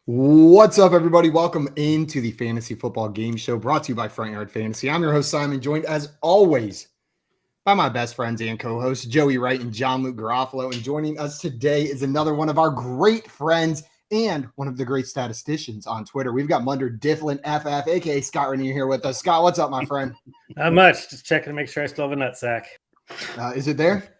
What's up, everybody? Welcome into the Fantasy Football Game Show brought to you by Front Yard Fantasy. I'm your host, Simon, joined as always by my best friends and co-hosts, Joey Wright and John Luke Garofalo. And joining us today is another one of our great friends and one of the great statisticians on Twitter. We've got Munder Difflin FF, aka Scott Rinear, here with us. Scott, what's up, my friend? Not much. Just checking to make sure I still have a nut sack. Is it there?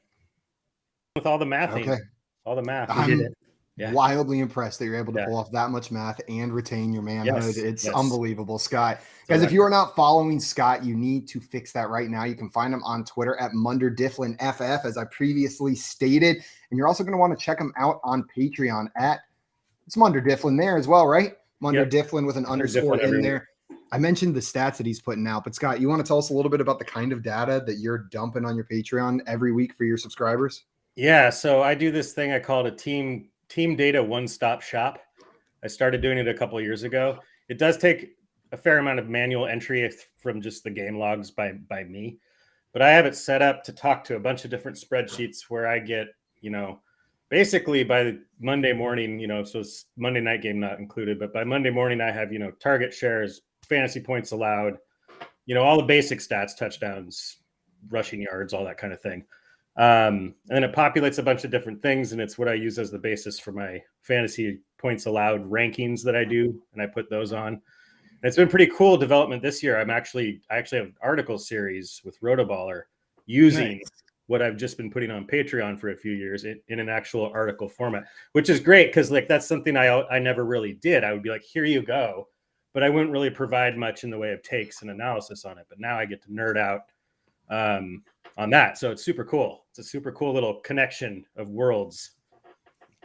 With all the mathing. Okay. All the math. I'm We did it. Yeah. wildly impressed that you're able to pull off that much math and retain your manhood. It's unbelievable, Scott. Guys, if you are not following Scott, you need to fix that right now. You can find him on Twitter at Munder Difflin FF, as I previously stated. And you're also going to want to check him out on Patreon at it's Munder Difflin there as well, right? Munder Difflin with an underscore in there. I mentioned the stats that he's putting out, but Scott, you want to tell us a little bit about the kind of data that you're dumping on your Patreon every week for your subscribers? Yeah, so I do this thing I call it a team data one-stop shop. I started doing it a couple of years ago. It does take a fair amount of manual entry from just the game logs by me, but I have it set up to talk to a bunch of different spreadsheets where I get, basically by Monday morning, so it's Monday night game not included, but by Monday morning I have, target shares, fantasy points allowed, all the basic stats, touchdowns, rushing yards, all that kind of thing. And then it populates a bunch of different things, and it's what I use as the basis for my fantasy points allowed rankings that I do, and I put those on. And it's been pretty cool development this year. I actually have an article series with Rotoballer using what I've just been putting on Patreon for a few years in an actual article format, which is great because that's something I never really did. I would be like, here you go, but I wouldn't really provide much in the way of takes and analysis on it. But now I get to nerd out on that. So it's super cool. It's a super cool little connection of worlds.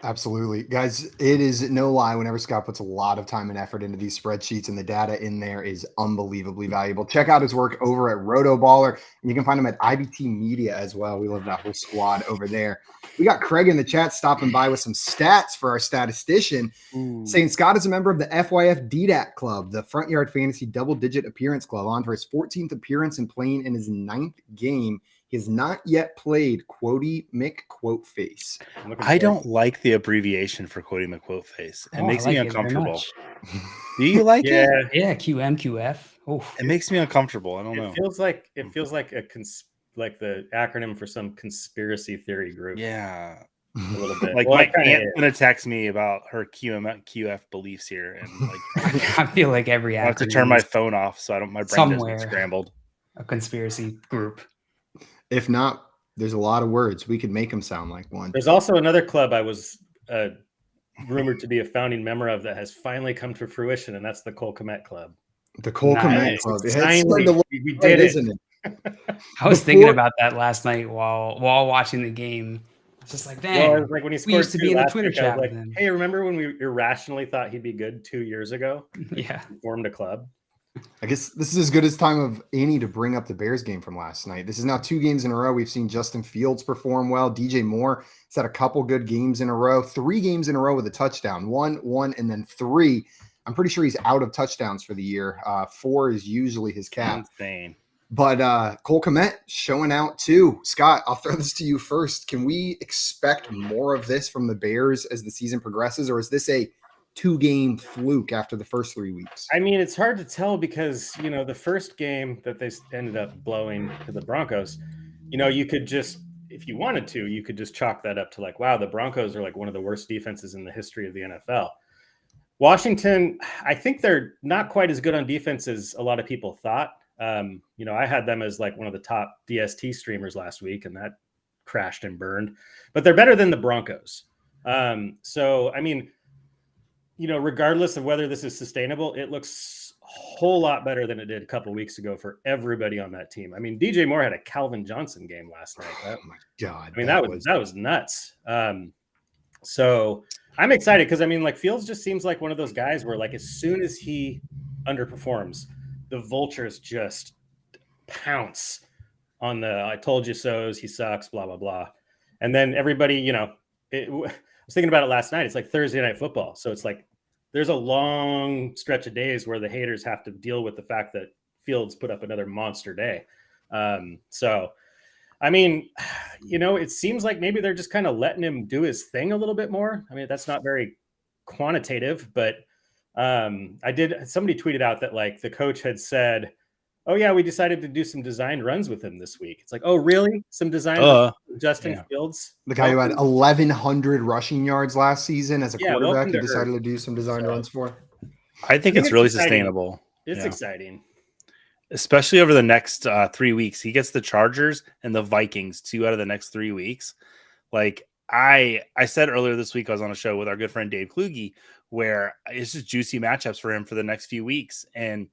Absolutely. Guys, it is no lie whenever Scott puts a lot of time and effort into these spreadsheets, and the data in there is unbelievably valuable. Check out his work over at Rotoballer, and you can find him at IBT Media as well. We love that whole squad over there. We got Craig in the chat stopping by with some stats for our statistician, saying Scott is a member of the FYF DDAC Club, the Front Yard Fantasy Double-Digit Appearance Club, on for his 14th appearance and playing in his 9th game. He has not yet played Quotey McQuoteFace. I don't like the abbreviation for Quotey McQuoteFace. It makes me uncomfortable. Do you like it? Yeah, QMQF. Oh, it makes me uncomfortable. I don't know. It feels like like the acronym for some conspiracy theory group. Yeah. A little bit. Like my aunt's gonna text me about her QF beliefs here, and I feel like every I have to turn my phone off so my brain doesn't get scrambled. A conspiracy group. If not, there's a lot of words. We could make them sound like one. There's also another club I was rumored to be a founding member of that has finally come to fruition, and that's the Cole Komet Club. The Cole Komet Club. We did it. Isn't it? I was thinking about that last night while watching the game. It's just like, dang, like when he we used to be in the Twitter chat with him. Hey, remember when we irrationally thought he'd be good 2 years ago? Yeah. Formed a club. I guess this is as good as time of any to bring up the Bears game from last night. This is now 2 games in a row. We've seen Justin Fields perform well. DJ Moore has had a couple good games in a row. 3 games in a row with a touchdown. 1, and then 3. I'm pretty sure he's out of touchdowns for the year. 4 is usually his cap. Insane. But Cole Komet showing out too. Scott, I'll throw this to you first. Can we expect more of this from the Bears as the season progresses, or is this a 2-game fluke after the first 3 weeks? I mean, it's hard to tell because, the first game that they ended up blowing to the Broncos, you could just, if you wanted to, you could just chalk that up to like, wow, the Broncos are like one of the worst defenses in the history of the NFL. Washington, I think they're not quite as good on defense as a lot of people thought. I had them as like one of the top DST streamers last week, and that crashed and burned. But they're better than the Broncos. So, I mean, regardless of whether this is sustainable, it looks a whole lot better than it did a couple of weeks ago for everybody on that team. I mean, DJ Moore had a Calvin Johnson game last night. Oh my God. I mean, that was nuts. So I'm excited because, I mean, like Fields just seems like one of those guys where like as soon as he underperforms, the vultures just pounce on the I told you so's, he sucks, blah, blah, blah. And then everybody, I was thinking about it last night. It's like Thursday night football. So it's like there's a long stretch of days where the haters have to deal with the fact that Fields put up another monster day. So, I mean, it seems like maybe they're just kind of letting him do his thing a little bit more. I mean, that's not very quantitative, but somebody tweeted out that like the coach had said, oh yeah, we decided to do some designed runs with him this week. It's like, oh really? Some designed Justin Fields, the guy who had 1,100 rushing yards last season as a quarterback. He decided to do some designed runs for. I think it's really sustainable. It's exciting, especially over the next 3 weeks. He gets the Chargers and the Vikings 2 out of the next 3 weeks. Like I said earlier this week, I was on a show with our good friend Dave Kluge, where it's just juicy matchups for him for the next few weeks. And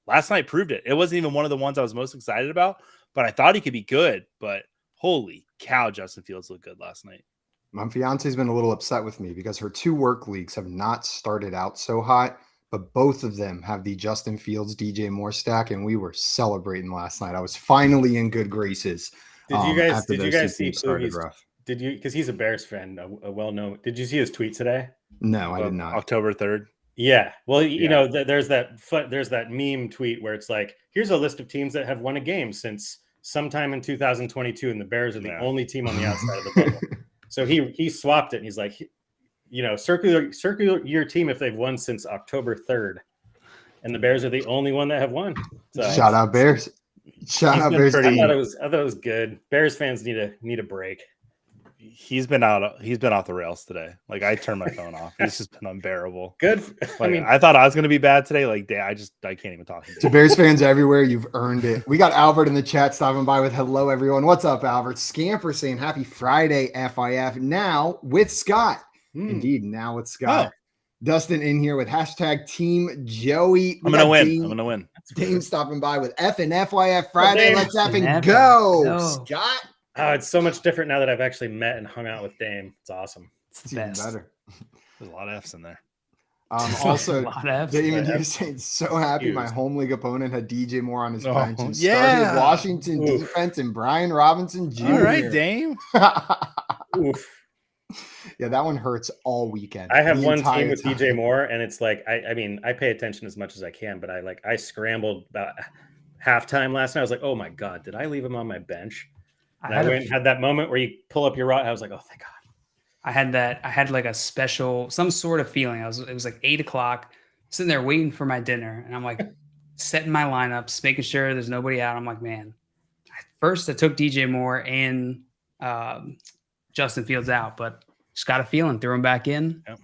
last night proved it. It wasn't even one of the ones I was most excited about, but I thought he could be good. But holy cow, Justin Fields looked good last night. My fiance's been a little upset with me because her 2 work leagues have not started out so hot, but both of them have the Justin Fields DJ Moore stack, and we were celebrating last night. I was finally in good graces. Did you guys see Kluge's? Did you? Because he's a Bears fan, a well-known. Did you see his tweet today? No, I did not. October 3rd. Yeah. Well, you know, there's that meme tweet where it's like, here's a list of teams that have won a game since sometime in 2022, and the Bears are the only team on the outside of the bubble. So he swapped it, and he's like, you know, circle your team if they've won since October 3rd, and the Bears are the only one that have won. So, shout out Bears! Shout out Bears! I thought it was good. Bears fans need a break. He's been off the rails today. Like I turned my phone off. It's just been unbearable. Good. Like, I thought I was going to be bad today. Like I can't even talk. To Bears fans everywhere, you've earned it. We got Albert in the chat stopping by with hello everyone. What's up, Albert? Scamper saying happy Friday, FIF. Now with Scott. Indeed, now with Scott. Oh. Dustin in here with hashtag Team Joey. I'm gonna win. Dame stopping by with F and FYF Friday. Let's effing go, Scott. Oh, it's so much different now that I've actually met and hung out with Dame. It's awesome. It's even better. There's a lot of F's in there. Also, Damon, you're saying so happy my home league opponent had DJ Moore on his bench and started Washington defense and Brian Robinson Jr. All right, Dame. Oof. Yeah, that one hurts all weekend. I have one team with DJ Moore, and it's like I mean, I pay attention as much as I can, but I scrambled about halftime last night. I was like, oh my god, did I leave him on my bench? And I went and had that moment where you pull up your rod. I was like, oh, thank God. I had like a special, some sort of feeling. It was like 8 o'clock, sitting there waiting for my dinner. And I'm like setting my lineups, making sure there's nobody out. I'm like, man, first I took DJ Moore and Justin Fields out, but just got a feeling, threw him back in. Yep.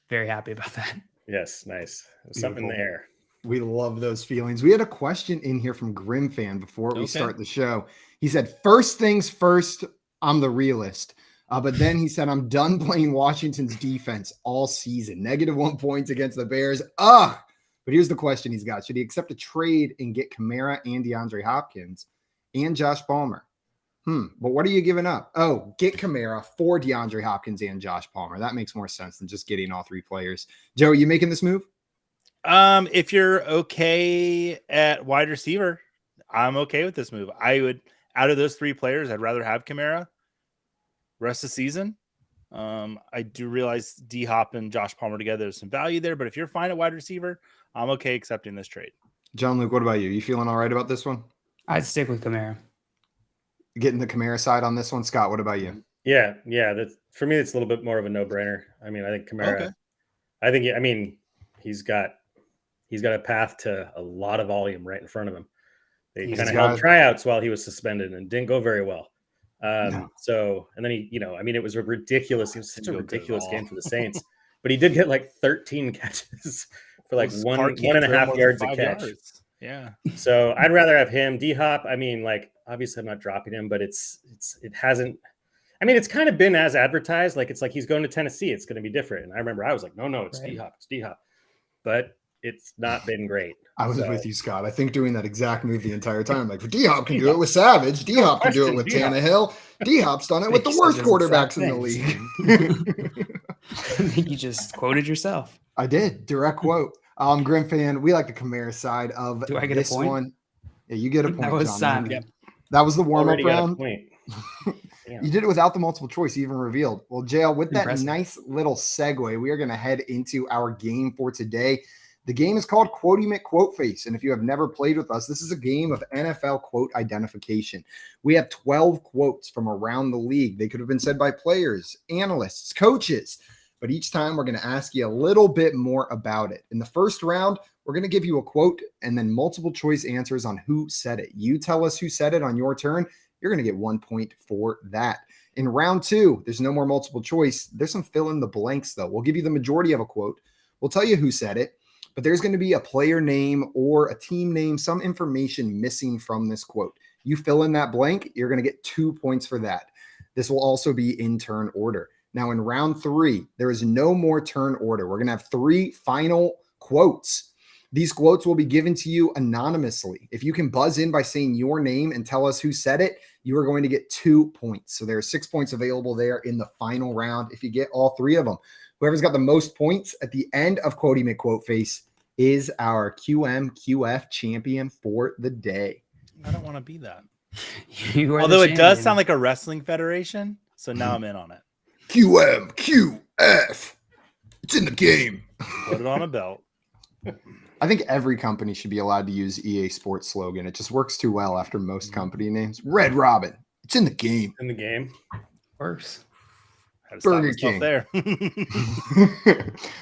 Very happy about that. Yes, nice. Something in the air. We love those feelings. We had a question in here from Grim Fan before we start the show. He said, first things first, I'm the realist. But then he said, I'm done playing Washington's defense all season. -1 points against the Bears. But here's the question he's got. Should he accept a trade and get Kamara and DeAndre Hopkins and Josh Palmer? But what are you giving up? Oh, get Kamara for DeAndre Hopkins and Josh Palmer. That makes more sense than just getting all 3 players. Joe, are you making this move? If you're okay at wide receiver, I'm okay with this move. I would, out of those 3 players, I'd rather have Kamara rest of the season. I do realize D-Hop and Josh Palmer together, there's some value there, but if you're fine at wide receiver, I'm okay accepting this trade. John Luke, what about you? You feeling all right about this one? I'd stick with Kamara. Getting the Kamara side on this one. Scott, what about you? Yeah. For me, it's a little bit more of a no-brainer. I mean, I think Kamara, he's got a path to a lot of volume right in front of him. They kind of held tryouts while he was suspended and didn't go very well. So, and then it was ridiculous. It was such a ridiculous game for the Saints, but he did get like 13 catches for like 1.5 yards a catch. Yeah. So I'd rather have him. D-Hop, I mean, like, obviously I'm not dropping him, but it hasn't, I mean, it's kind of been as advertised. Like, it's like he's going to Tennessee. It's going to be different. And I remember I was like, no, it's D-Hop. It's D-Hop. But it's not been great. I was with you, Scott. I think doing that exact move the entire time. Like, D-Hop can do it with Savage. D-Hop can do it with Tannehill. D-Hop's done it with the worst quarterbacks in the league. I think you just quoted yourself. I did. Direct quote. Grim Fan, we like the Kamara side of Do I get this a point? one. Yeah, you get a point. That was John. That was the warm-up round. Yeah. You did it without the multiple choice, you even revealed. Well, JL, with that nice little segue, we are going to head into our game for today. The game is called Quotey McQuoteFace, and if you have never played with us, this is a game of NFL quote identification. We have 12 quotes from around the league. They could have been said by players, analysts, coaches. but each time we're going to ask you a little bit more about it. In the first round, we're going to give you a quote and then multiple choice answers on who said it. You tell us who said it on your turn. You're going to get 1 point for that. In round 2, there's no more multiple choice. There's some fill in the blanks, though. We'll give you the majority of a quote. We'll tell you who said it, but there's going to be a player name or a team name, some information missing from this quote. You fill in that blank, you're going to get 2 points for that. This will also be in turn order. Now, in round 3, there is no more turn order. We're going to have 3 final quotes. These quotes will be given to you anonymously. If you can buzz in by saying your name and tell us who said it, you are going to get 2 points. So there are 6 points available there in the final round if you get all 3 of them. Whoever's got the most points at the end of Quotey McQuoteFace is our QMQF champion for the day. I don't want to be that. Although it does sound like a wrestling federation, so now I'm in on it. QMQF. It's in the game. Put it on a belt. I think every company should be allowed to use EA Sports slogan. It just works too well after most company names. Red Robin. It's in the game. In the game. Worse. Burger King. There.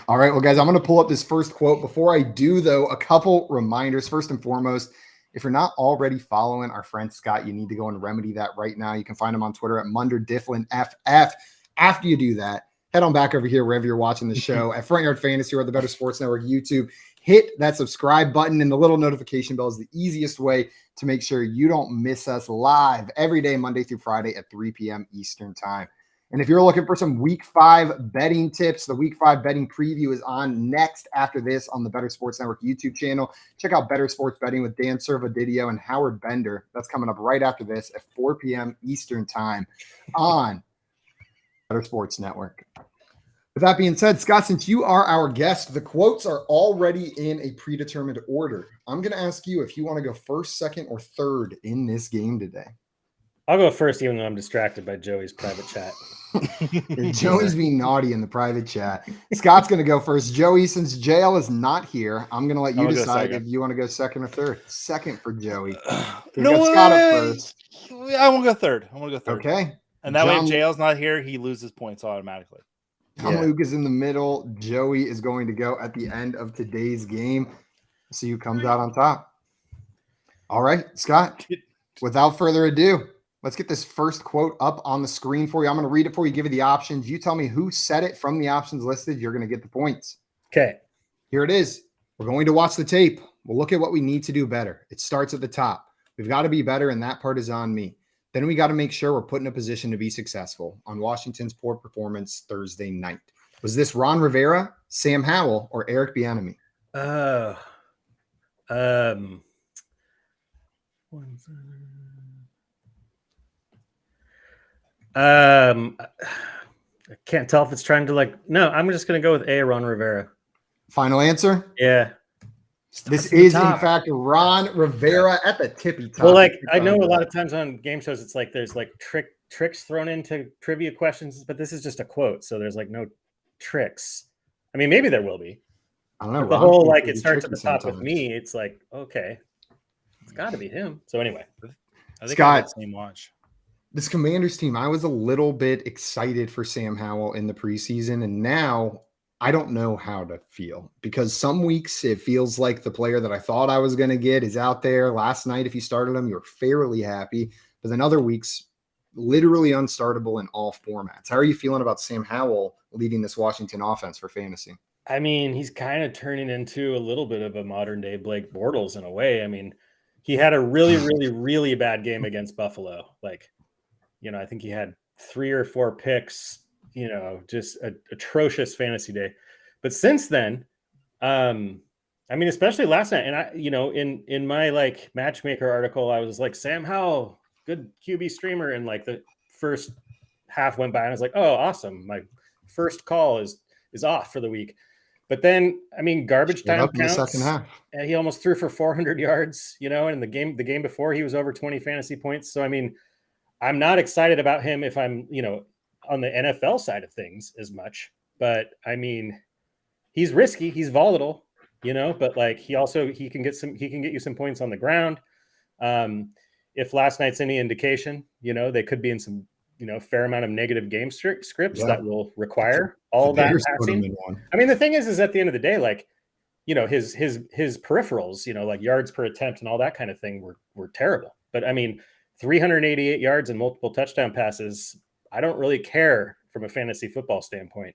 All right, well, guys, I'm going to pull up this first quote. Before I do, though, a couple reminders. First and foremost, if you're not already following our friend Scott, you need to go and remedy that right now. You can find him on Twitter at MunderDiflinFF. After you do that, head on back over here wherever you're watching the show at Front Yard Fantasy or the Better Sports Network YouTube. Hit that subscribe button, and the little notification bell is the easiest way to make sure you don't miss us live every day, Monday through Friday at 3 p.m. Eastern time. And if you're looking for some Week 5 betting tips, the Week 5 betting preview is on next after this on the Better Sports Network YouTube channel. Check out Better Sports Betting with Dan Servadidio and Howard Bender. That's coming up right after this at 4 p.m. Eastern time on Better Sports Network. With that being said, Scott, since you are our guest, the quotes are already in a predetermined order. I'm going to ask you if you want to go first, second, or third in this game today. I'll go first, even though I'm distracted by Joey's private chat. Joey's being naughty in the private chat. Scott's going to go first. Joey, since JL is not here, I'm going to let you decide if you want to go second or third. Second for Joey. No, Scott up first. I want to go third. Okay. And that way, if JL's not here, he loses points automatically. Luke is in the middle. Joey is going to go at the end of today's game. See who comes out on top. All right, Scott, without further ado, let's get this first quote up on the screen for you. I'm going to read it for you, give you the options. You tell me who said it from the options listed. You're going to get the points. Okay. Here it is. We're going to watch the tape. We'll look at what we need to do better. It starts at the top. We've got to be better, and that part is on me. Then we got to make sure we're put in a position to be successful on Washington's poor performance Thursday night. Was this Ron Rivera, Sam Howell, or Eric Bieniemy? I can't tell if it's trying to no, I'm just going to go with Ron Rivera. Final answer? Yeah. This is, in fact, Ron Rivera at the tippy top. Well, I know a lot of times on game shows, it's there's tricks thrown into trivia questions, but this is just a quote. So there's no tricks. I mean, maybe there will be. I don't know. The whole, it starts at the top with me. It's okay, it's got to be him. So anyway, I think Scott, I got the same watch. This Commanders team, I was a little bit excited for Sam Howell in the preseason, and now I don't know how to feel because some weeks it feels like the player that I thought I was going to get is out there. Last night, if you started him, you were fairly happy. But then other weeks, literally unstartable in all formats. How are you feeling about Sam Howell leading this Washington offense for fantasy? I mean, he's kind of turning into a little bit of a modern day Blake Bortles in a way. I mean, he had a really, really, really bad game against Buffalo. I think he had 3 or 4 picks. Just an atrocious fantasy day. But since then, I mean, especially last night, and I, in my matchmaker article, I was Sam Howell, good QB streamer, and the first half went by, and I was oh, awesome, my first call is off for the week. But then, I mean, garbage time counts. The second half. And he almost threw for 400 yards, and the game before he was over 20 fantasy points. So I mean, I'm not excited about him if I'm, on the NFL side of things as much, but I mean, he's risky, he's volatile, but he can get you some points on the ground. If last night's any indication, they could be in some a fair amount of negative game scripts Yeah. that will require all The that Bears put him passing. in one. I mean, the thing is at the end of the day, like, his peripherals, like yards per attempt and all that kind of thing were terrible. But I mean, 388 yards and multiple touchdown passes, I don't really care from a fantasy football standpoint.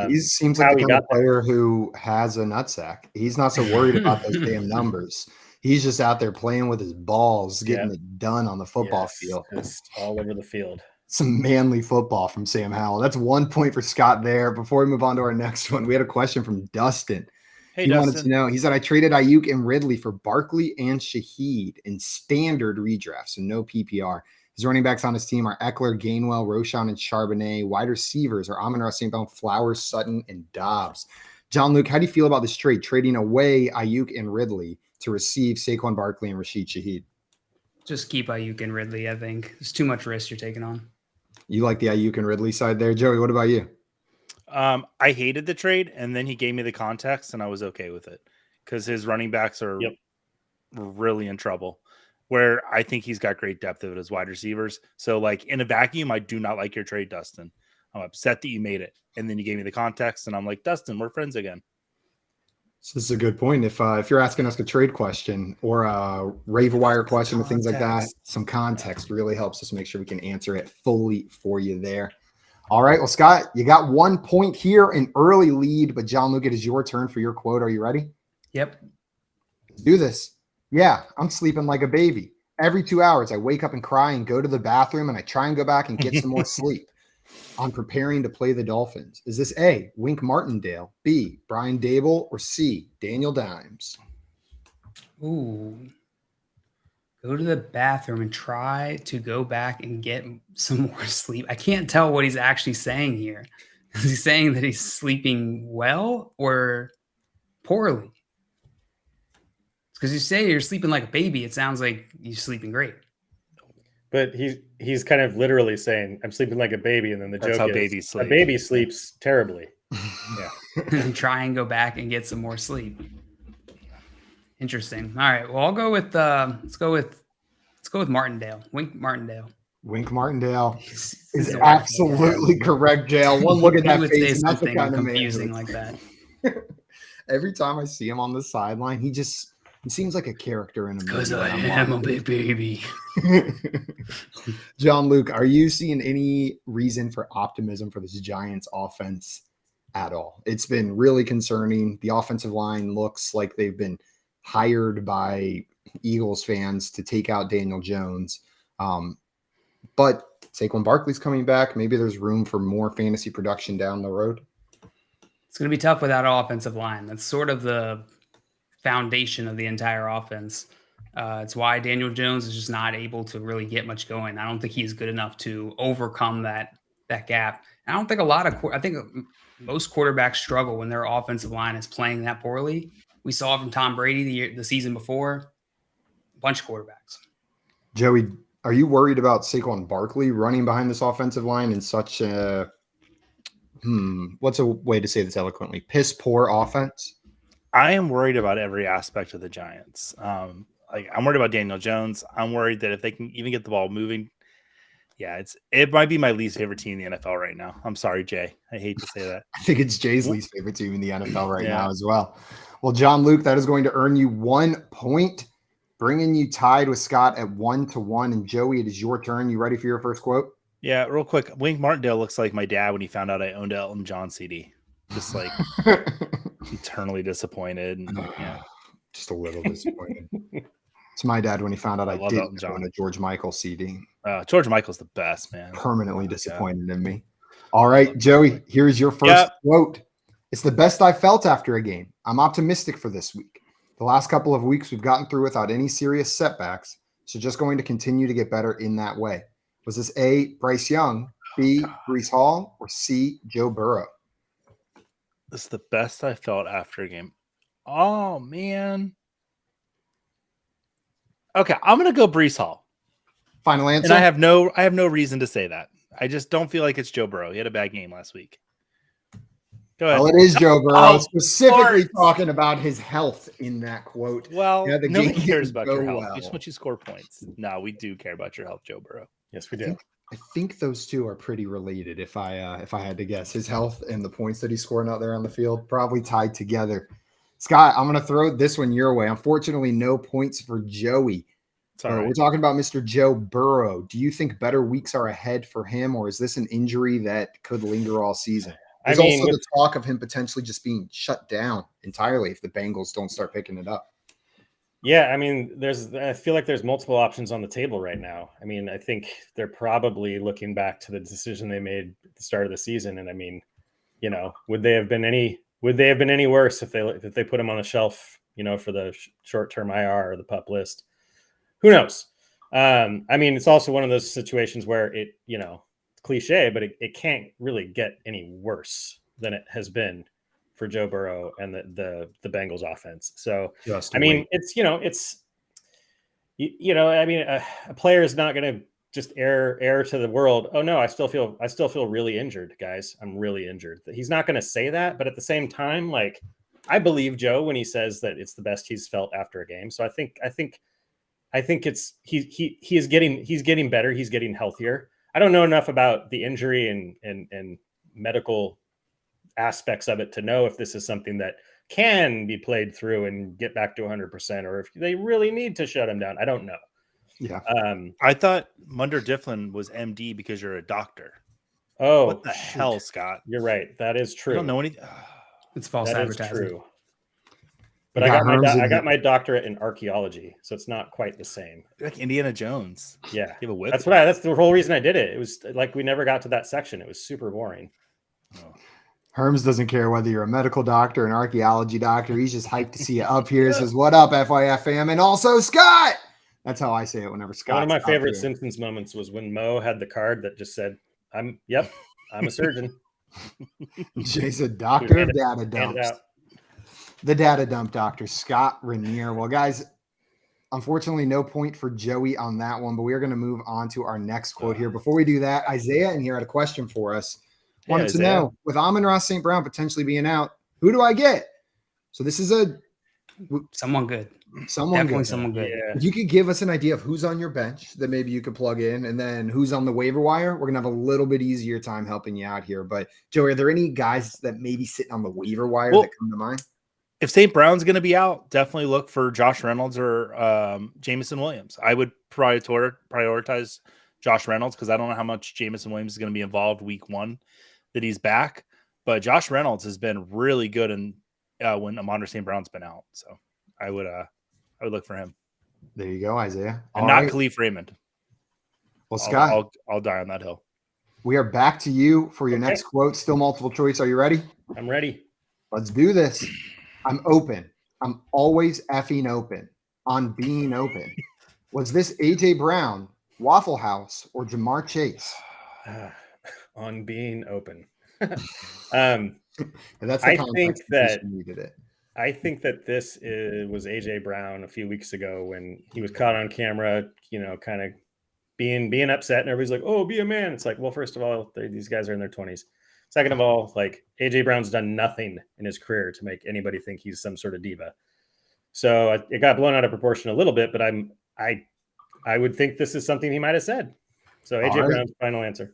He seems like the kind of player who has a nutsack. He's not so worried about those damn numbers. He's just out there playing with his balls, getting it done on the football field. Just all over the field. Some manly football from Sam Howell. That's 1 point for Scott there. Before we move on to our next one, we had a question from Dustin. Hey, he Dustin. wanted to know, he said, I traded Ayuk and Ridley for Barkley and Shaheed in standard redraft, so no PPR. His running backs on his team are Eckler, Gainwell, Roschon, and Charbonnet. Wide receivers are Amon-Ra St. Brown, Flowers, Sutton, and Dobbs. John Luke, how do you feel about this trade, trading away Ayuk and Ridley to receive Saquon Barkley and Rashid Shaheed? Just keep Ayuk and Ridley, I think. There's too much risk you're taking on. You like the Ayuk and Ridley side there. Joey, what about you? I hated the trade, and then he gave me the context, and I was okay with it because his running backs are really in trouble. Where I think he's got great depth of his wide receivers. So, like, in a vacuum, I do not like your trade, Dustin. I'm upset that you made it. And then you gave me the context, and I'm like, Dustin, we're friends again. So this is a good point. If you're asking us a trade question or a waiver wire question or things like that, some context really helps us make sure we can answer it fully for you there. All right. Well, Scott, you got 1 point here, an early lead, but John Luke, it is your turn for your quote. Are you ready? Yep. Let's do this. Yeah, I'm sleeping like a baby. Every 2 hours, I wake up and cry and go to the bathroom, and I try and go back and get some more sleep. I'm preparing to play the Dolphins. Is this A, Wink Martindale, B, Brian Dable, or C, Daniel Dimes? Ooh. Go to the bathroom and try to go back and get some more sleep. I can't tell what he's actually saying here. Is he saying that he's sleeping well or poorly? Because you say you're sleeping like a baby, it sounds like you're sleeping great. But he's kind of literally saying, I'm sleeping like a baby, and then That's joke how is, babies sleep. a baby sleeps terribly. Yeah. And try and go back and get some more sleep. Interesting. All right. Well, I'll go with let's go with Martindale. Wink Martindale. Wink Martindale is absolutely correct, Jail. One look at that face, and that's the kind of confusing like that. Every time I see him on the sideline, he seems like a character in a movie. Because I am a big baby. John Luke, are you seeing any reason for optimism for this Giants offense at all? It's been really concerning. The offensive line looks like they've been hired by Eagles fans to take out Daniel Jones. But Saquon Barkley's coming back. Maybe there's room for more fantasy production down the road. It's going to be tough without an offensive line. That's sort of the foundation of the entire offense. It's why Daniel Jones is just not able to really get much going. I don't think he's good enough to overcome that gap. I don't think I think most quarterbacks struggle when their offensive line is playing that poorly. We saw it from Tom Brady the season before. A bunch of quarterbacks. Joey, are you worried about Saquon Barkley running behind this offensive line in such a what's a way to say this eloquently? Piss poor offense? I am worried about every aspect of the Giants. I'm worried about Daniel Jones. I'm worried that if they can even get the ball moving, it might be my least favorite team in the NFL right now. I'm sorry, Jay. I hate to say that. I think it's Jay's least favorite team in the NFL right now as well. Well, John Luke, that is going to earn you 1 point, bringing you tied with Scott at 1-1. And Joey, it is your turn. You ready for your first quote? Yeah, real quick. Wink Martindale looks like my dad when he found out I owned an Elton John CD. Just like eternally disappointed. And, just a little disappointed. It's my dad when he found out I didn't own a George Michael CD. George Michael's the best, man. Permanently disappointed in me. All right, Joey, here's your first quote. It's the best I've felt after a game. I'm optimistic for this week. The last couple of weeks we've gotten through without any serious setbacks, so just going to continue to get better in that way. Was this A, Bryce Young, B, Breece Hall, or C, Joe Burrow? This is the best I felt after a game. Oh, man. Okay, I'm going to go Breece Hall. Final answer? And I have no reason to say that. I just don't feel like it's Joe Burrow. He had a bad game last week. Go ahead. Well, it is Joe Burrow, specifically talking about his health in that quote. Well, nobody cares about your health. We just want you to score points. No, we do care about your health, Joe Burrow. Yes, we do. I think those two are pretty related. If I had to guess, his health and the points that he's scoring out there on the field probably tied together. Scott, I'm going to throw this one your way. Unfortunately, no points for Joey. Sorry. We're talking about Mr. Joe Burrow. Do you think better weeks are ahead for him, or is this an injury that could linger all season? There's also the talk of him potentially just being shut down entirely if the Bengals don't start picking it up. Yeah, I mean, I feel like there's multiple options on the table right now. I mean, I think they're probably looking back to the decision they made at the start of the season. And I mean, you know, would they have been any worse if they put him on the shelf, you know, for the short-term IR or the PUP list? Who knows? I mean, it's also one of those situations where it, you know, cliche, but it can't really get any worse than it has been for Joe Burrow and the Bengals offense. So, I mean, it's, you know, I mean, a player is not going to just air to the world. Oh no, I still feel really injured, guys. I'm really injured. He's not going to say that, but at the same time, like, I believe Joe when he says that it's the best he's felt after a game. So I think it's he's getting better. He's getting healthier. I don't know enough about the injury and medical aspects of it to know if this is something that can be played through and get back to 100%, or if they really need to shut him down. I don't know. Yeah. I thought Munder Difflin was MD because you're a doctor. Oh, what the hell, Scott? You're right. That is true. I don't know anything. It's false advertising. True. But I got my doctorate in archaeology, so it's not quite the same. You're like Indiana Jones. Yeah, you have a whip. That's the whole reason I did it. It was like we never got to that section. It was super boring. Oh. Herms doesn't care whether you're a medical doctor, an archaeology doctor. He's just hyped to see you up here. He says, "What up, FYF fam?" And also Scott. That's how I say it whenever Scott. One of my favorite Simpsons moments was when Mo had the card that just said, I'm a surgeon." Jay said, "Doctor of data dumps." The data dump doctor, Scott Rinear. Well, guys, unfortunately, no point for Joey on that one, but we are going to move on to our next quote here. Before we do that, Isaiah in here had a question for us. Wanted to know, with Amon-Ra St. Brown potentially being out, who do I get? So this is someone good. Definitely someone good. Yeah. If you could give us an idea of who's on your bench that maybe you could plug in, and then who's on the waiver wire, we're going to have a little bit easier time helping you out here. But, Joey, are there any guys that maybe sitting on the waiver wire that come to mind? If St. Brown's going to be out, definitely look for Josh Reynolds or Jameson Williams. I would prioritize Josh Reynolds because I don't know how much Jameson Williams is going to be involved week 1 that he's back. But Josh Reynolds has been really good when Amon-Ra St. Brown's been out. So I would look for him. There you go, Isaiah. And not Khalif Raymond. Well, Scott, I'll die on that hill. We are back to you for your next quote. Still multiple choice. Are you ready? I'm ready. Let's do this. I'm open. I'm always effing open on being open. Was this AJ Brown, Waffle House, or Jamar Chase? On being open. That's the I think that this was AJ Brown a few weeks ago when he was caught on camera, you know, kind of being upset, and everybody's like, "Oh, be a man." It's like, well, first of all, these guys are in their 20s. Second of all, like, AJ Brown's done nothing in his career to make anybody think he's some sort of diva. So it got blown out of proportion a little bit, but I would think this is something he might have said. So AJ Brown's final answer.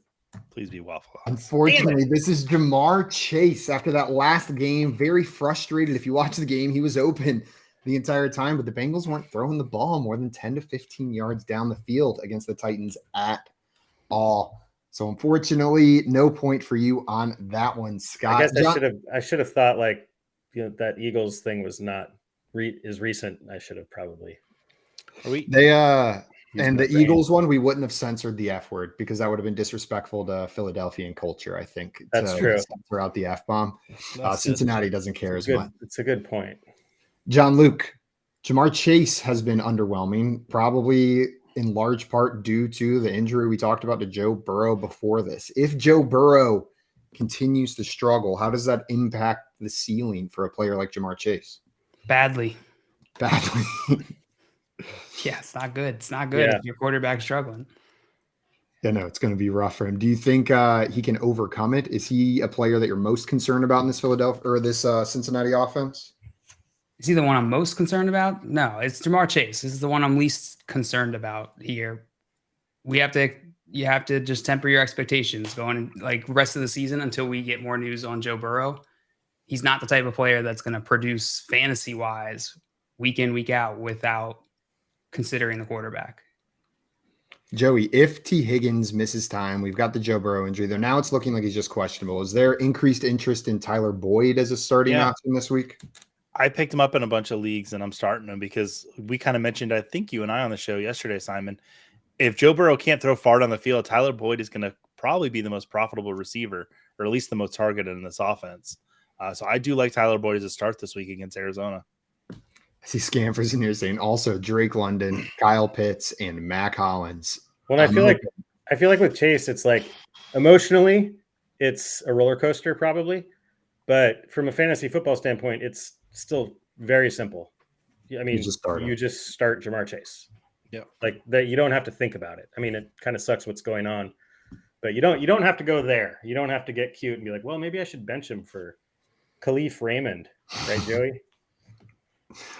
Please be Waffle House. Unfortunately, this is Jamar Chase. After that last game, very frustrated. If you watch the game, he was open the entire time, but the Bengals weren't throwing the ball more than 10 to 15 yards down the field against the Titans at all. So unfortunately, no point for you on that one, Scott. I guess I should have thought, like, you know, that Eagles thing was not is recent. I should have probably. And the Eagles one, we wouldn't have censored the F word because that would have been disrespectful to Philadelphian culture, I think. That's true. Censor out the F-bomb. Cincinnati doesn't care as much. It's a good point. John Luke, Jamar Chase has been underwhelming, probably in large part due to the injury we talked about to Joe Burrow before this. If Joe Burrow continues to struggle, how does that impact the ceiling for a player like Jamar Chase? Badly. Yeah, it's not good. It's not good if your quarterback's struggling. Yeah, no, it's going to be rough for him. Do you think he can overcome it? Is he a player that you're most concerned about in this Cincinnati offense? Is he the one I'm most concerned about? No, it's Jamar Chase. This is the one I'm least concerned about here. We have to you have to just temper your expectations going like rest of the season until we get more news on Joe Burrow. He's not the type of player that's going to produce fantasy wise week in, week out without considering the quarterback. Joey, if T. Higgins misses time, we've got the Joe Burrow injury there. Now it's looking like he's just questionable. Is there increased interest in Tyler Boyd as a starting option this week? I picked him up in a bunch of leagues and I'm starting him because we kind of mentioned, I think you and I on the show yesterday, Simon, if Joe Burrow can't throw far down the field, Tyler Boyd is going to probably be the most profitable receiver, or at least the most targeted in this offense. So I do like Tyler Boyd as a start this week against Arizona. I see Scampers in here saying also Drake London, Kyle Pitts, and Mac Hollins. Well, I feel like with Chase, it's like emotionally, it's a roller coaster probably, but from a fantasy football standpoint, it's still very simple. I mean, you just start Jamar Chase. Yeah, like that. You don't have to think about it. I mean, it kind of sucks what's going on, but you don't have to go there. You don't have to get cute and be like, well, maybe I should bench him for Khalif Raymond, right, Joey?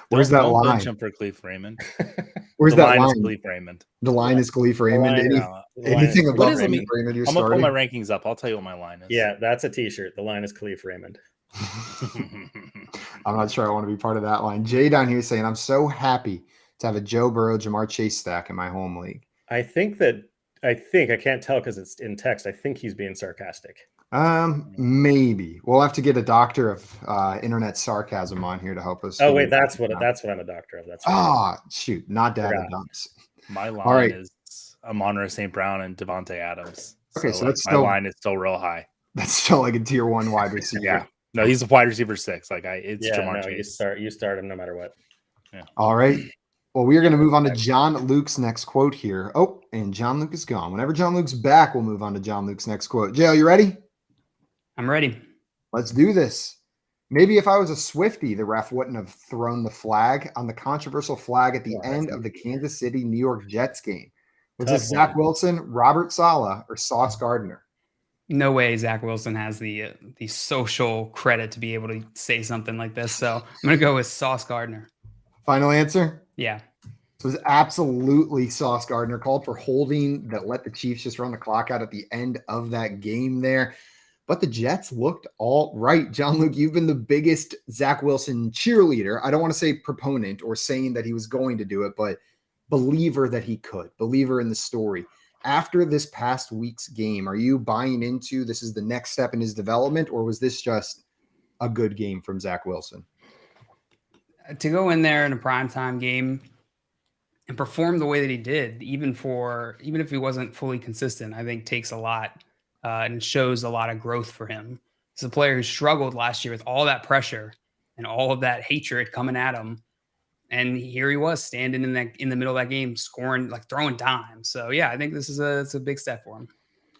Where's that line? Bench him for Khalif Raymond. Where's that line? Khalif Raymond. The line is Khalif Raymond. Anything above Raymond, I'm gonna pull my rankings up. I'll tell you what my line is. Yeah, that's a T-shirt. The line is Khalif Raymond. I'm not sure I want to be part of that line. Jay down here saying, I'm so happy to have a Joe Burrow, Jamar Chase stack in my home league. I can't tell because it's in text. I think he's being sarcastic. Maybe we'll have to get a doctor of internet sarcasm on here to help us. Oh wait, that's what I'm a doctor of. That's shoot, not data dumps. My line is Amon-Ra St. Brown and Devontae Adams. Okay, so that's my line is still real high. That's still like a tier 1 wide receiver. Yeah, no, he's a wide receiver 6. It's Jamar Chase. You start him no matter what. Yeah. All right. Well, we are going to move on to John Luke's next quote here. Oh, and John Luke is gone. Whenever John Luke's back, we'll move on to John Luke's next quote. Joe, you ready? I'm ready. Let's do this. Maybe if I was a Swiftie, the ref wouldn't have thrown the flag on the controversial flag at the end of the Kansas City New York Jets game. Was this Zach Wilson, Robert Saleh, or Sauce Gardner? No way Zach Wilson has the social credit to be able to say something like this. So I'm going to go with Sauce Gardner. Final answer? Yeah. It was absolutely Sauce Gardner, called for holding that let the Chiefs just run the clock out at the end of that game there. But the Jets looked all right. John Luke, you've been the biggest Zach Wilson cheerleader. I don't want to say proponent or saying that he was going to do it, but believer that he could, believer in the story. After this past week's game, are you buying into this is the next step in his development, or was this just a good game from Zach Wilson? To go in there in a primetime game and perform the way that he did, even if he wasn't fully consistent, I think takes a lot. And shows a lot of growth for him. He's a player who struggled last year with all that pressure and all of that hatred coming at him. And here he was standing in the middle of that game, scoring, like throwing dimes. So yeah, I think this is it's a big step for him.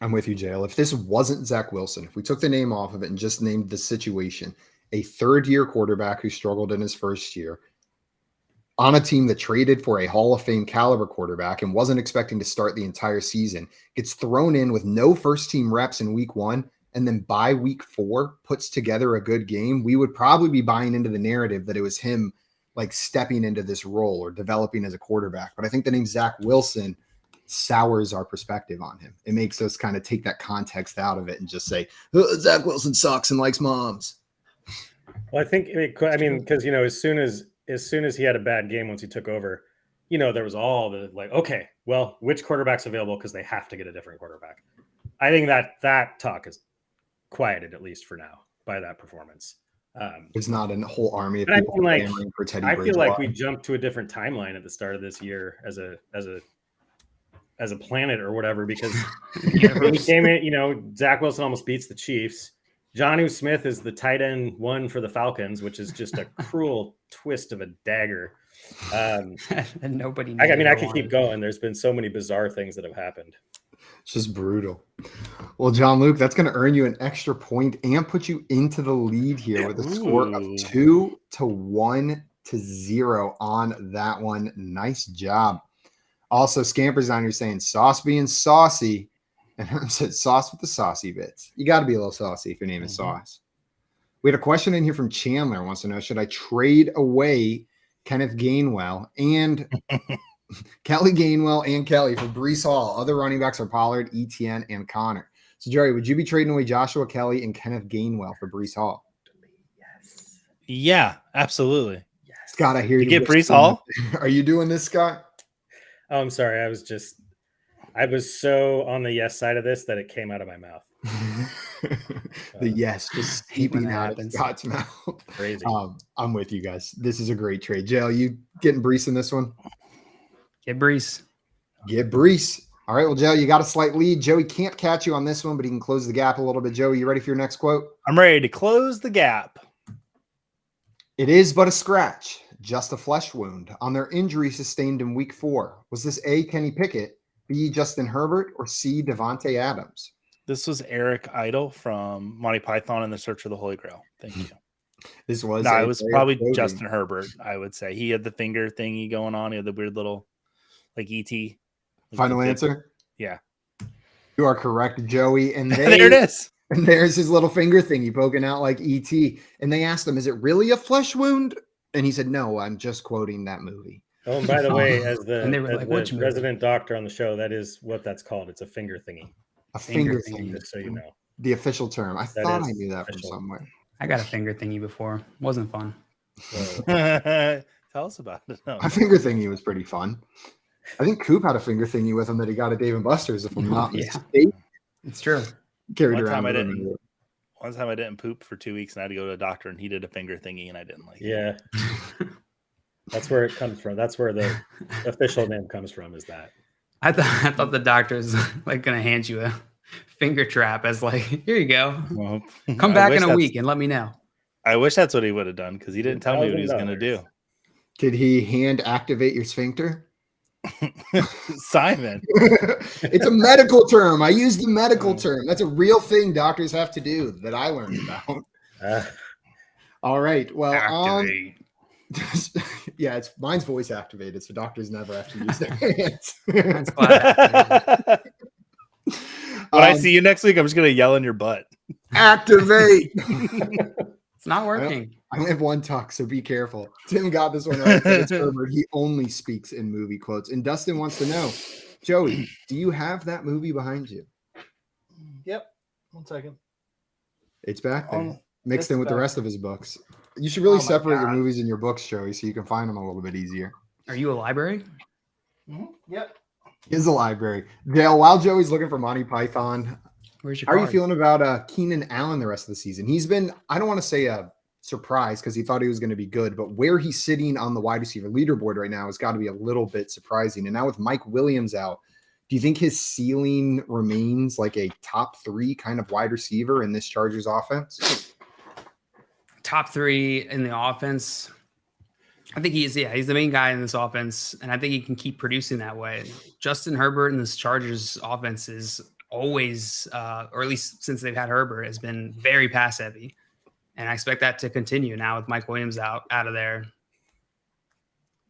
I'm with you, Jail. If this wasn't Zach Wilson, if we took the name off of it and just named the situation, a third-year quarterback who struggled in his first year on a team that traded for a Hall of Fame caliber quarterback and wasn't expecting to start the entire season, gets thrown in with no first-team reps in week 1, and then by week 4 puts together a good game, we would probably be buying into the narrative that it was him like stepping into this role or developing as a quarterback. But I think the name Zach Wilson sours our perspective on him. It makes us kind of take that context out of it and just say, oh, Zach Wilson sucks and likes moms. Well, I think, because, as soon as he had a bad game once he took over, there was all the like, okay, well, which quarterback's available because they have to get a different quarterback. I think that talk is quieted, at least for now, by that performance. There's not a whole army of people clamoring for Teddy Bridgewater. I feel like we jumped to a different timeline at the start of this year as a planet or whatever, because when he came in, Zach Wilson almost beats the Chiefs. Jonnu Smith is the tight end 1 for the Falcons, which is just a cruel twist of a dagger. And nobody. I could keep going. There's been so many bizarre things that have happened. It's just brutal. Well, John Luke, that's going to earn you an extra point and put you into the lead here with a score of 2-1 to 0 on that one. Nice job. Also, Scampers on here saying sauce being saucy. And Herm said, sauce with the saucy bits. You got to be a little saucy if your name is Sauce. We had a question in here from Chandler. Wants to know, should I trade away Kenneth Gainwell and Kelly Gainwell and Kelly for Brees Hall. Other running backs are Pollard, Etienne, and Connor. So, Jerry, would you be trading away Joshua Kelly and Kenneth Gainwell for Brees Hall? Yes. Yeah, absolutely. Yes. Scott, I hear You you. get Brees whispering. Hall? Are you doing this, Scott? Oh, I'm sorry. I was so on the yes side of this that it came out of my mouth. The yes, just hate when seeping that out happens. of Scott's mouth. Crazy. I'm with you guys. This is a great trade. Jail, you getting Brees in this one? Get Brees. Get Brees. All right, well, Joe, you got a slight lead. Joey can't catch you on this one, but he can close the gap a little bit. Joey, you ready for your next quote? I'm ready to close the gap. It is but a scratch, just a flesh wound on their injury sustained in week 4. Was this A, Kenny Pickett, B, Justin Herbert, or C, Devontae Adams? This was Eric Idle from Monty Python and the Search of the Holy Grail. Thank you. This was No, it was probably quoting. Justin Herbert, I would say. He had the finger thingy going on. He had the weird little, like E.T. Like Final answer? Yeah. You are correct, Joey. And There it is. And there's his little finger thingy poking out like E.T. And they asked him, is it really a flesh wound? And he said, no, I'm just quoting that movie. Oh, and by the way, as And they were as like, the "Which movie?" resident doctor on the show, that is what that's called. It's a finger thingy, A Finger finger thingy. thingy. just so you know. The official term. I thought I is knew that from official. somewhere. I got a finger thingy before. Wasn't fun. So, Tell us about it. No. My finger thingy was pretty fun. I think Coop had a finger thingy with him that he got at Dave and Buster's, if I'm not Yeah. mistaken. It's true. Carried One around. time I with didn't. him. One time I didn't poop for 2 weeks and I had to go to a doctor and he did a finger thingy and I didn't like it. yeah, that's where it comes from. That's where the official name comes from. Is that? I thought the doctor was like gonna hand you a finger trap as like, here you go. Well, Come I back wish in a that's- week and let me know. I wish that's what he would have done because he didn't tell me what he was going to do. Did he hand activate your sphincter? Simon. It's a medical term. I use the medical term. That's a real thing doctors have to do that I learned about. All right. Well, Activate. yeah, mine's voice activated, so doctors never have to use their hands. Mine's flat activated. When I see you next week, I'm just going to yell in your butt. Activate. It's not working. I only have one tuck, so be careful. Tim got this one right. It's Herbert. He only speaks in movie quotes. And Dustin wants to know, Joey, do you have that movie behind you? Yep. 1 second. It's back there, mixed it's in with the back. rest of his books. You should really Oh my separate your God. movies and your books, Joey, so you can find them a little bit easier. Are you a library? Yep. Here's a library. Dale, while Joey's looking for Monty Python, Where's your how are you card? feeling about Keenan Allen the rest of the season? He's been, I don't want to say a surprise because he thought he was going to be good, but where he's sitting on the wide receiver leaderboard right now has got to be a little bit surprising. And now with Mike Williams out, do you think his ceiling remains like a top 3 kind of wide receiver in this Chargers offense? Top 3 in the offense. I think he's the main guy in this offense, and I think he can keep producing that way. Justin Herbert in this Chargers offense is always, or at least since they've had Herbert, has been very pass heavy, and I expect that to continue now with Mike Williams out of there.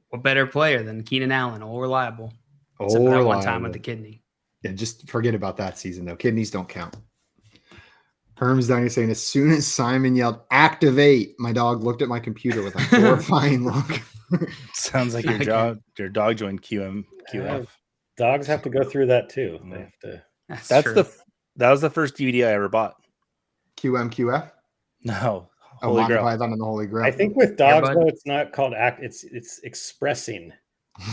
What better player than Keenan Allen, all reliable, except for that one time with the kidney. Yeah, just forget about that season though. Kidneys don't count. Herm's down here saying, as soon as Simon yelled, activate, my dog looked at my computer with a horrifying look. Sounds like your dog joined QF. Dogs have to go through that too. They have to. That was the first DVD I ever bought. QMQF? No. Oh, Holy Monty Grail. Python and the Holy Grail. I think with dogs, bud. though, it's not called act. It's expressing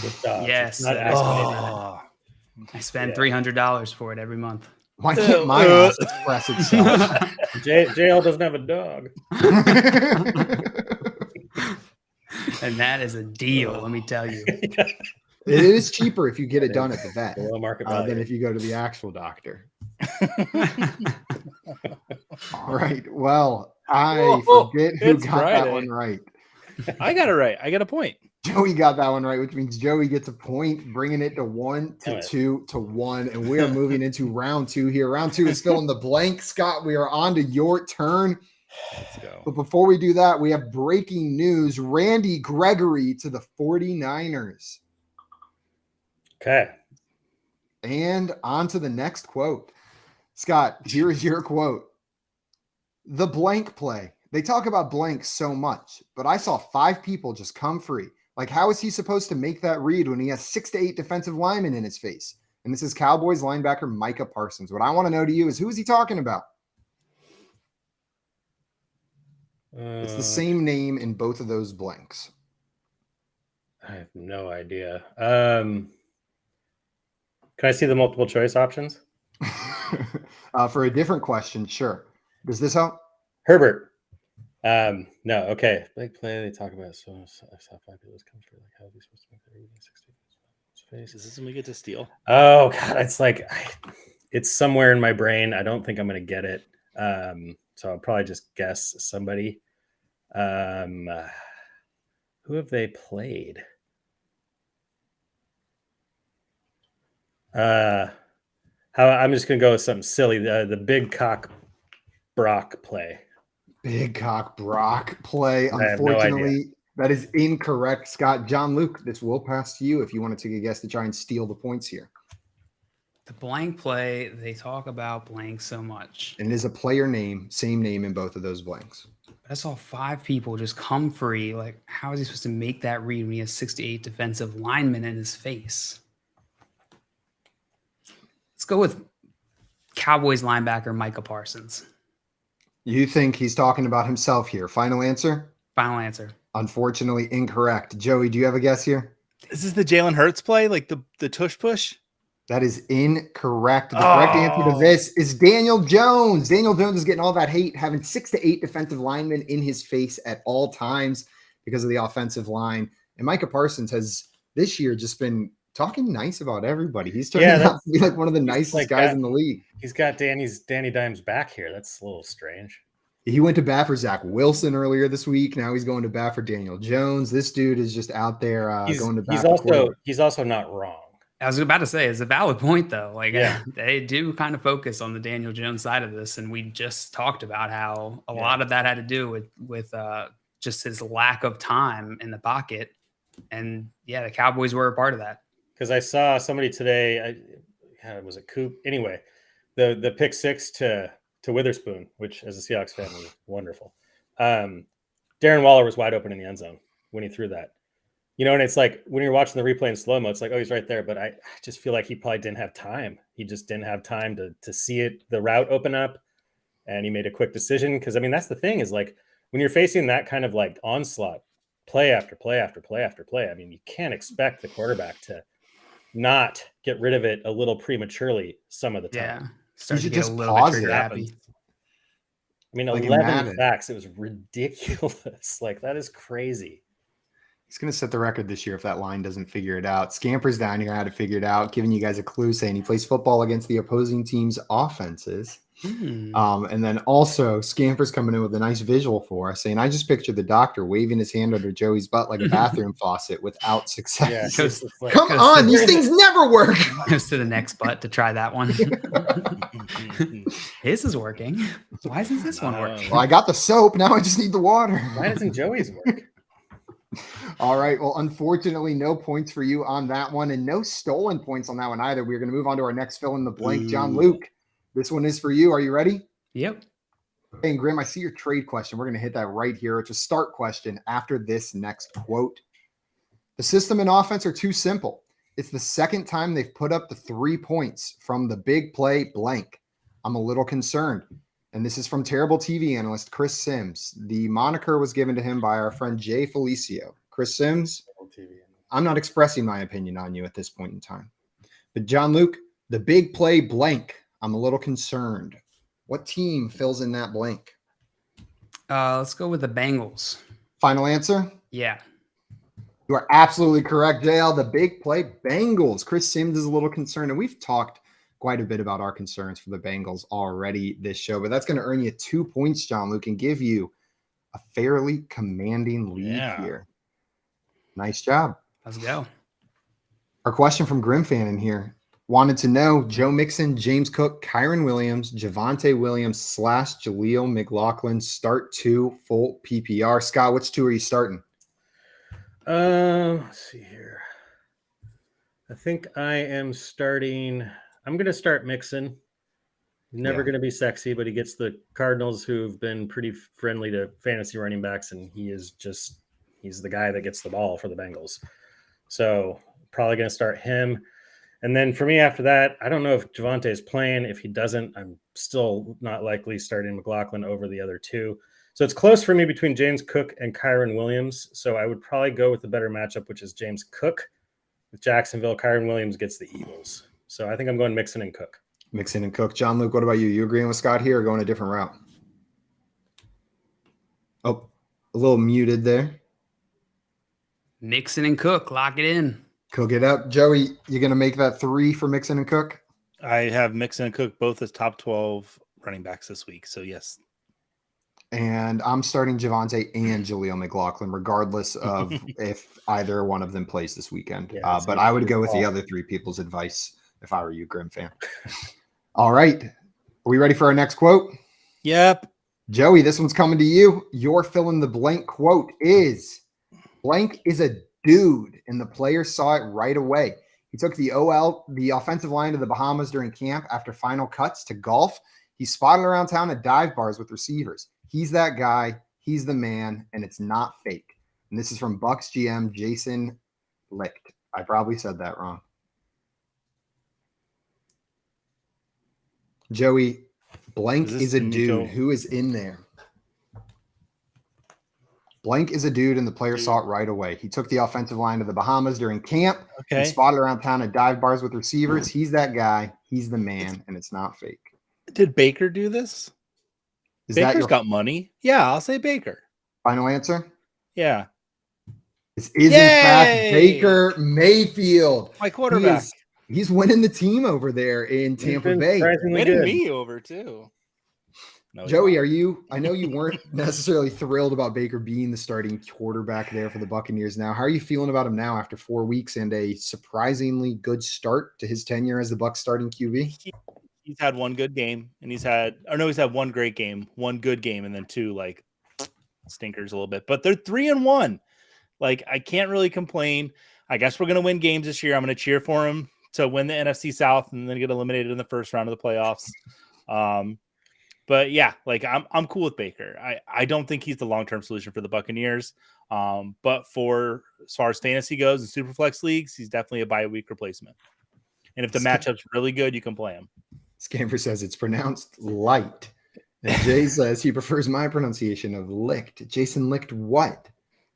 with dogs. Yes, It's not that's activating. Oh. I spend $300 for it every month. Why can't my ass express itself? JL doesn't have a dog. And that is a deal, let me tell you. It is cheaper if you get it done at the vet Below market value. than if you go to the actual doctor. All right. Well, I forget who it's got Friday. that one right. I got it right. I got a point. Joey got that one right, which means Joey gets a point, bringing it to 1 to 2 to 1. And we are moving into round 2 here. Round 2 is fill in the blank. Scott, we are on to your turn. Let's go. But before we do that, we have breaking news. Randy Gregory to the 49ers. Okay. And on to the next quote. Scott, here is your quote. The blank play. They talk about blank so much, but I saw 5 people just come free. Like, how is he supposed to make that read when he has 6 to 8 defensive linemen in his face? And this is Cowboys linebacker Micah Parsons. What I want to know to you is, who is he talking about? It's the same name in both of those blanks. I have no idea. Can I see the multiple choice options? For a different question, sure. Does this help? Herbert. No, okay. Big play. They talk about so I saw 5 people come for, like, how are they supposed to make their 60 face? Is this when we get to steal? Oh god, it's like it's somewhere in my brain. I don't think I'm gonna get it. So I'll probably just guess somebody. Who have they played? I'm just gonna go with something silly. The big cock Brock play. Big cock Brock play. I have no Unfortunately, that is incorrect, Scott. John Luke, this will pass to you if you want to take a guess to try and steal the points here. The blank play, they talk about blank so much. And it is a player name, same name in both of those blanks. But I saw 5 people just come free. Like, how is he supposed to make that read when he has 6 to 8 defensive linemen in his face? Let's go with Cowboys linebacker Micah Parsons. You think he's talking about himself here? Final answer? Final answer. Unfortunately, incorrect. Joey, do you have a guess here? Is this the Jalen Hurts play? Like the tush push? That is incorrect. The correct answer to this is Daniel Jones. Daniel Jones is getting all that hate, having 6 to 8 defensive linemen in his face at all times because of the offensive line. And Micah Parsons has this year just been talking nice about everybody. He's turning out to be like one of the nicest guys in the league. He's got Danny Dimes back here. That's a little strange. He went to bat for Zach Wilson earlier this week. Now he's going to bat for Daniel Jones. This dude is just out there going to bat. He's also not wrong. I was about to say, it's a valid point, though. Like, they do kind of focus on the Daniel Jones side of this, and we just talked about how a lot of that had to do with just his lack of time in the pocket. And the Cowboys were a part of that. Because I saw somebody today, was it Coop? Anyway, the pick 6 to Witherspoon, which as a Seahawks fan was wonderful. Darren Waller was wide open in the end zone when he threw that. You know, and it's like when you're watching the replay in slow-mo, it's like, oh, he's right there. But I just feel like he probably didn't have time. He just didn't have time to see it, the route open up, and he made a quick decision. Because, I mean, that's the thing is, like, when you're facing that kind of, like, onslaught, play after play after play after play, I mean, you can't expect the quarterback to not get rid of it a little prematurely some of the time. Yeah, start to get just a little pause bit it. happy. I mean, Like 11 sacks. It was ridiculous. Like, that is crazy. He's going to set the record this year if that line doesn't figure it out. Scampers down here had to figure it out, giving you guys a clue saying he plays football against the opposing team's offenses. And then also Scampers coming in with a nice visual for us saying, I just pictured the doctor waving his hand under Joey's butt like a bathroom faucet without success. Yeah, Come on, these things never work. Goes to the next butt to try that one. His is working. Why isn't this one working? Well, I got the soap. Now I just need the water. Why doesn't Joey's work? All right. Well, unfortunately, no points for you on that one and no stolen points on that one either. We're going to move on to our next fill in the blank. John Luke, this one is for you. Are you ready? Yep. Hey, and Grim, I see your trade question. We're going to hit that right here. It's a start question after this next quote. The system and offense are too simple. It's the second time they've put up the 3 points from the big play blank. I'm a little concerned. And this is from terrible TV analyst Chris Sims. The moniker was given to him by our friend Jay Felicio. Chris Sims, I'm not expressing my opinion on you at this point in time. But John Luke, the big play blank, I'm a little concerned. What team fills in that blank? Let's go with the Bengals. Final answer? Yeah. You are absolutely correct, JL. The big play Bengals. Chris Sims is a little concerned, and we've talked quite a bit about our concerns for the Bengals already this show, but that's going to earn you 2 points, John Luke, and give you a fairly commanding lead here. Nice job. Let's go. Our question from Grim Fan in here wanted to know Joe Mixon, James Cook, Kyron Williams, Javonte Williams / Jaleel McLaughlin start 2 full PPR. Scott, which 2 are you starting? Let's see here. I think I am starting. I'm going to start Mixon. Never going to be sexy, but he gets the Cardinals, who've been pretty friendly to fantasy running backs, and he is just He's the guy that gets the ball for the Bengals. So probably going to start him. And then for me after that, I don't know if Javonte is playing. If he doesn't, I'm still not likely starting McLaughlin over the other two. So it's close for me between James Cook and Kyron Williams. So I would probably go with the better matchup, which is James Cook with Jacksonville. Kyron Williams gets the Eagles. So I think I'm going Mixon and Cook. Mixon and Cook. John Luke, what about you? You agreeing with Scott here or going a different route? Oh, a little muted there. Mixon and Cook, lock it in. Cook it up. Joey, you going to make that 3 for Mixon and Cook? I have Mixon and Cook both as top 12 running backs this week. So, yes. And I'm starting Javonte and Jaleel McLaughlin, regardless of if either one of them plays this weekend. Yeah, but I would go with the other 3 people's advice if I were you, Grim fan. All right. Are we ready for our next quote? Yep. Joey, this one's coming to you. Your fill in the blank quote is blank is a dude, and the player saw it right away. He took the offensive line to the Bahamas during camp after final cuts to golf. He spotted around town at dive bars with receivers. He's that guy. He's the man, and it's not fake. And this is from Bucks GM Jason Licht. I probably said that wrong. Joey, blank is a dude. Who is in there? Blank is a dude, and the player saw it right away. He took the offensive line to the Bahamas during camp. Okay. He spotted around town at dive bars with receivers. He's that guy. He's the man, and it's not fake. Did Baker do this? Is that Baker's your got money. Yeah, I'll say Baker. final answer? Yeah. This is, in fact, Baker Mayfield. My quarterback. He's winning the team over there in Tampa Bay. Winning me over, too. No, Joey, I know you weren't necessarily thrilled about Baker being the starting quarterback there for the Buccaneers now. How are you feeling about him now after 4 weeks and a surprisingly good start to his tenure as the Bucs starting QB? He's had one good game, and he's had one great game, one good game, and then 2 like stinkers a little bit. But they're 3-1. Like, I can't really complain. I guess we're gonna win games this year. I'm gonna cheer for him to win the NFC South and then get eliminated in the first round of the playoffs. But yeah, like I'm cool with Baker. I don't think he's the long-term solution for the Buccaneers. But as far as fantasy goes in Superflex leagues, he's definitely a bye-week replacement. And if the matchup's really good, you can play him. Scamper says it's pronounced light. And Jay says he prefers my pronunciation of licked. Jason licked what?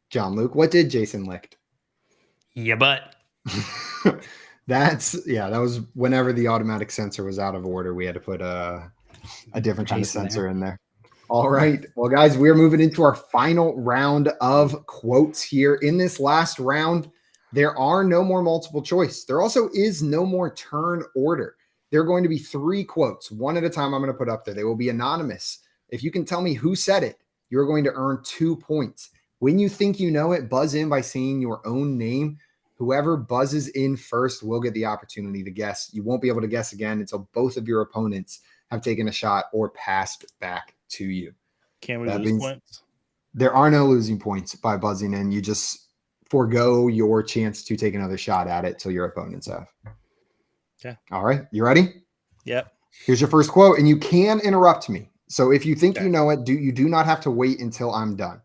John Luke, what did Jason licked? Yeah, but that was whenever the automatic sensor was out of order. We had to put a different kind of sensor in there. All right. Well, guys, we're moving into our final round of quotes here. In this last round, there are no more multiple choice. There also is no more turn order. There are going to be 3 quotes, one at a time I'm going to put up there. They will be anonymous. If you can tell me who said it, you're going to earn 2 points. When you think you know it, buzz in by saying your own name. Whoever buzzes in first will get the opportunity to guess. You won't be able to guess again until both of your opponents have taken a shot or passed back to you. Can we lose points? There are no losing points by buzzing in. You just forego your chance to take another shot at it till your opponents have. Okay. All right. You ready? Yep. Here's your first quote, and you can interrupt me. So if you think you know it, you do not have to wait until I'm done.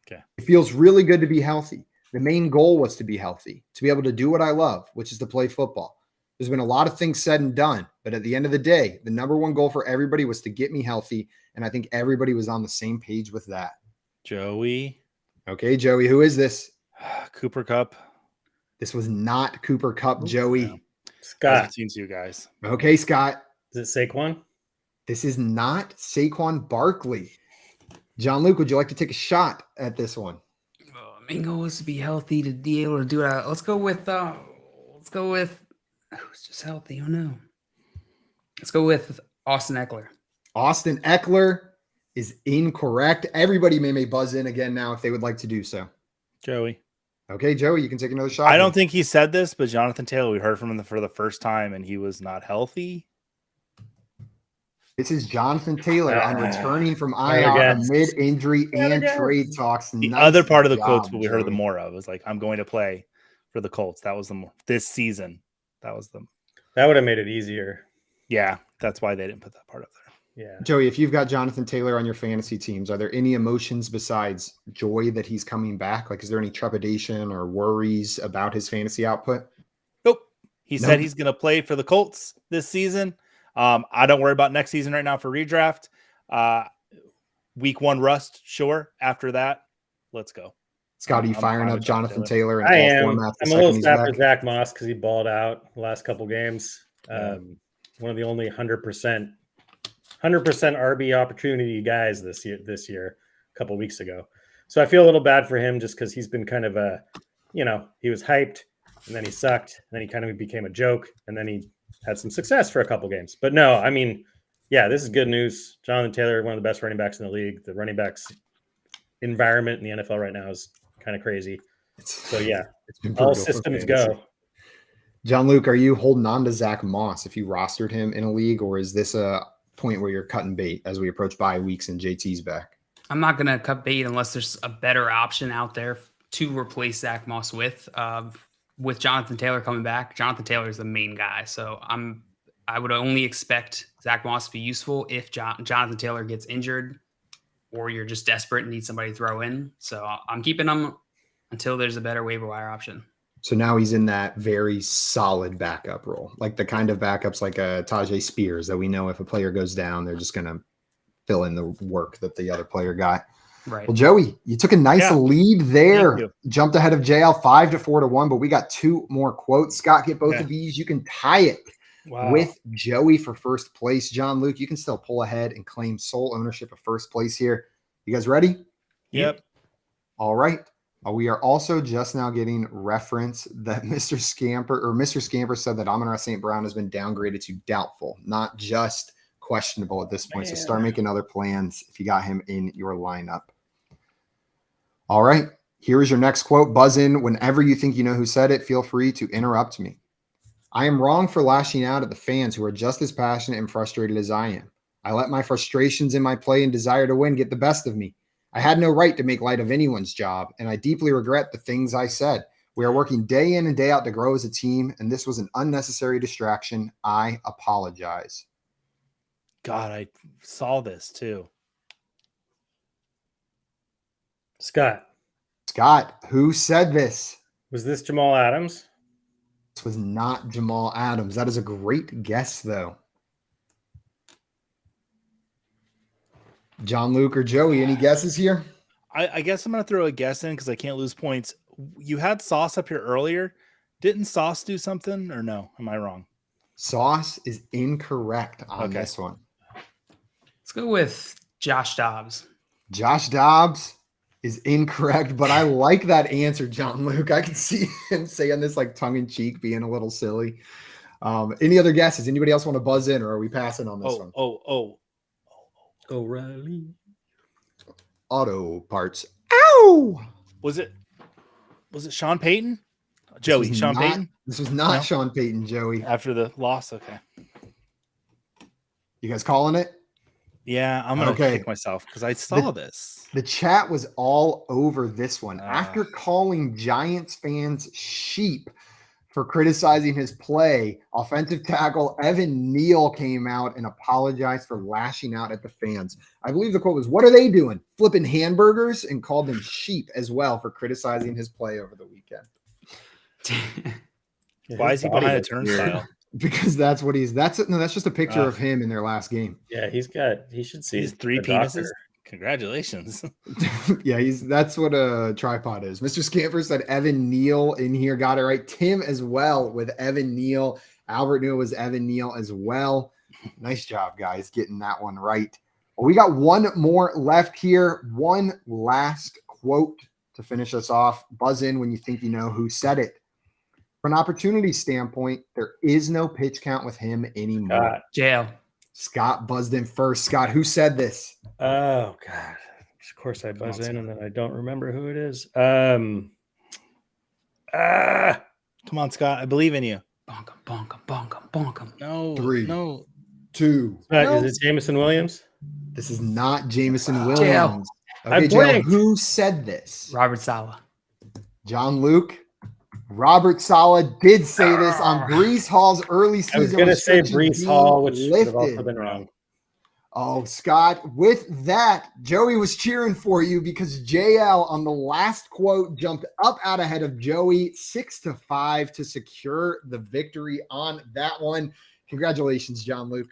Okay. It feels really good to be healthy. The main goal was to be healthy, to be able to do what I love, which is to play football. There's been a lot of things said and done, but at the end of the day, the number one goal for everybody was to get me healthy, and I think everybody was on the same page with that. Joey. Okay, Joey, who is this? Cooper Kupp. This was not Cooper Kupp, Joey. No. Scott. Seems you guys. Okay, Scott. Is it Saquon? This is not Saquon Barkley. John Luke, would you like to take a shot at this one? Main goal was to be healthy, to be able to do it. Let's go with who's just healthy? Oh no. Let's go with Austin Eckler. Austin Eckler is incorrect. Everybody may buzz in again now if they would like to do so. Joey. Okay, Joey, you can take another shot. I don't think he said this, but Jonathan Taylor, we heard from him for the first time, and he was not healthy. This is Jonathan Taylor on returning from IR amid injury and trade talks. The other part of the quotes, but we heard the more of was like, "I'm going to play for the Colts." That was this season. That would have made it easier. Yeah, that's why they didn't put that part up there. Yeah. Joey, if you've got Jonathan Taylor on your fantasy teams, are there any emotions besides joy that he's coming back? Like, is there any trepidation or worries about his fantasy output? Nope. He Nope. said he's going to play for the Colts this season. I don't worry about next season right now for redraft. Week 1 rust, sure. After that, let's go. Scott, are you I'm firing fine up with Jonathan Taylor. Taylor in I all am. formats the I'm a second little he's sad back? for Zach Moss because he balled out the last couple games. Yeah. One of the only 100% RB opportunity guys this year. A couple weeks ago, so I feel a little bad for him just because he's been kind of he was hyped and then he sucked, and then he kind of became a joke, and then he had some success for a couple games. But no, I mean, yeah, this is good news. Jonathan Taylor, one of the best running backs in the league. The running backs environment in the NFL right now is kind of crazy. So yeah, it's been all brutal for systems fantasy. go. John Luke, are you holding on to Zach Moss if you rostered him in a league, or is this a point where you're cutting bait as we approach bye weeks and JT's back? I'm not going to cut bait unless there's a better option out there to replace Zach Moss with. With Jonathan Taylor coming back, Jonathan Taylor is the main guy. So I would only expect Zach Moss to be useful if Jonathan Taylor gets injured or you're just desperate and need somebody to throw in. So I'm keeping him until there's a better waiver wire option. So now he's in that very solid backup role, like the kind of backups like a Tajay Spears that we know if a player goes down, they're just going to fill in the work that the other player got. Right. Well, Joey, you took a nice lead there. Jumped ahead of JL 5-4-1, but we got 2 more quotes. Scott, get both of these. You can tie it with Joey for first place. John Luke, you can still pull ahead and claim sole ownership of first place here. You guys ready? Yep. All right. We are also just now getting reference that Mr. Scamper said that Amon-Ra St. Brown has been downgraded to doubtful, not just questionable at this point. So start making other plans if you got him in your lineup. All right. Here is your next quote. Buzz in whenever you think you know who said it. Feel free to interrupt me. I am wrong for lashing out at the fans who are just as passionate and frustrated as I am. I let my frustrations in my play and desire to win get the best of me. I had no right to make light of anyone's job, and I deeply regret the things I said. We are working day in and day out to grow as a team, and this was an unnecessary distraction. I apologize. God, I saw this too. Scott, who said this? Was this Jamal Adams? This was not Jamal Adams. That is a great guess, though. John Luke or Joey, any guesses here? I guess I'm going to throw a guess in because I can't lose points. You had Sauce up here earlier. Didn't Sauce do something or no? Am I wrong? Sauce is incorrect on this one. Let's go with Josh Dobbs. Josh Dobbs is incorrect, but I like that answer, John Luke. I can see him saying this like tongue-in-cheek, being a little silly. Any other guesses? Anybody else want to buzz in, or are we passing on this one? O'Reilly. Auto Parts. Ow! Was it Sean Payton? Joey, Sean Payton? This was not Sean Payton, Joey. After the loss, okay. You guys calling it? Yeah, I'm going to kick myself because I saw this. The chat was all over this one. After calling Giants fans sheep for criticizing his play, offensive tackle Evan Neal came out and apologized for lashing out at the fans. I believe the quote was, "What are they doing? Flipping hamburgers?" and called them sheep as well for criticizing his play over the weekend. Why is he behind a turnstile? Because that's what that's just a picture of him in their last game. Yeah, he should see his 3 penises. Congratulations. Yeah, that's what a tripod is. Mr. Scamper said Evan Neal in here. Got it right. Tim as well with Evan Neal. Albert knew it was Evan Neal as well. Nice job, guys, getting that one right. Well, we got one more left here. One last quote to finish us off. Buzz in when you think you know who said it. From an opportunity standpoint, there is no pitch count with him anymore. Jail. Scott buzzed in first. Scott, who said this? Oh, God. Of course I buzz in and then I don't remember who it is. Come on, Scott. I believe in you. Bonkum. No. 3, no. 2. Is it Jameson Williams? This is not Jameson Williams. Okay, Jail, who said this? Robert Saleh. John Luke. Robert Saleh did say this on Breece Hall's early season. I was going to say Breece Hall, which would have also been wrong. Oh, Scott, with that, Joey was cheering for you because JL on the last quote jumped up out ahead of Joey 6-5 to secure the victory on that one. Congratulations, John Luke.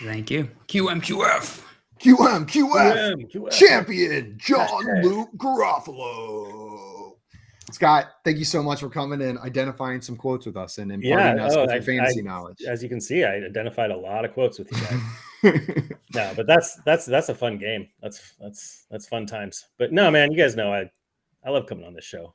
Thank you. QMQF. QMQF champion John Luke Garofalo. Scott, thank you so much for coming and identifying some quotes with us and imparting us with your fantasy knowledge. As you can see, I identified a lot of quotes with you guys. No, but that's a fun game. That's fun times. But no, man, you guys know I love coming on this show.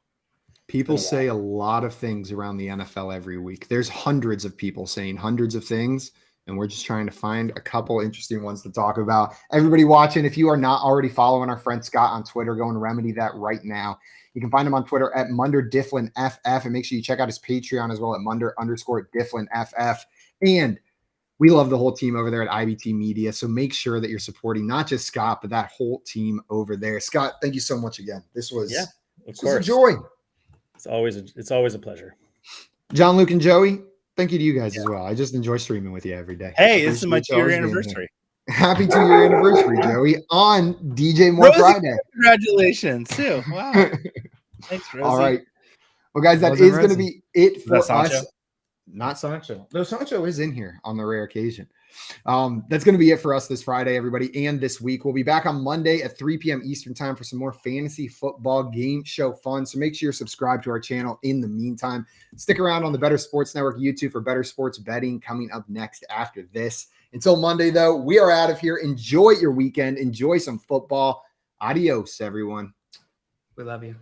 People say a lot of things around the NFL every week. There's hundreds of people saying hundreds of things, and we're just trying to find a couple interesting ones to talk about. Everybody watching, if you are not already following our friend Scott on Twitter, go and remedy that right now. You can find him on Twitter at MunderDifflinFF, and make sure you check out his Patreon as well at Munder_DifflinFF. And we love the whole team over there at IBT Media, so make sure that you're supporting not just Scott, but that whole team over there. Scott, thank you so much again. This was a joy. It's always a pleasure. John, Luke, and Joey, thank you to you guys as well. I just enjoy streaming with you every day. Hey, this is my 2-year anniversary. Happy 2-year anniversary, Joey, on DJ Moore Rosie, Friday. Congratulations, too. Wow. Thanks, Rosie. All right. Well, guys, that is going to be it for us. Not Sancho. No, Sancho is in here on the rare occasion. That's going to be it for us this Friday, everybody, and this week. We'll be back on Monday at 3 p.m. Eastern time for some more fantasy football game show fun. So make sure you're subscribed to our channel in the meantime. Stick around on the Better Sports Network YouTube for better sports betting coming up next after this. Until Monday, though, we are out of here. Enjoy your weekend. Enjoy some football. Adios, everyone. We love you.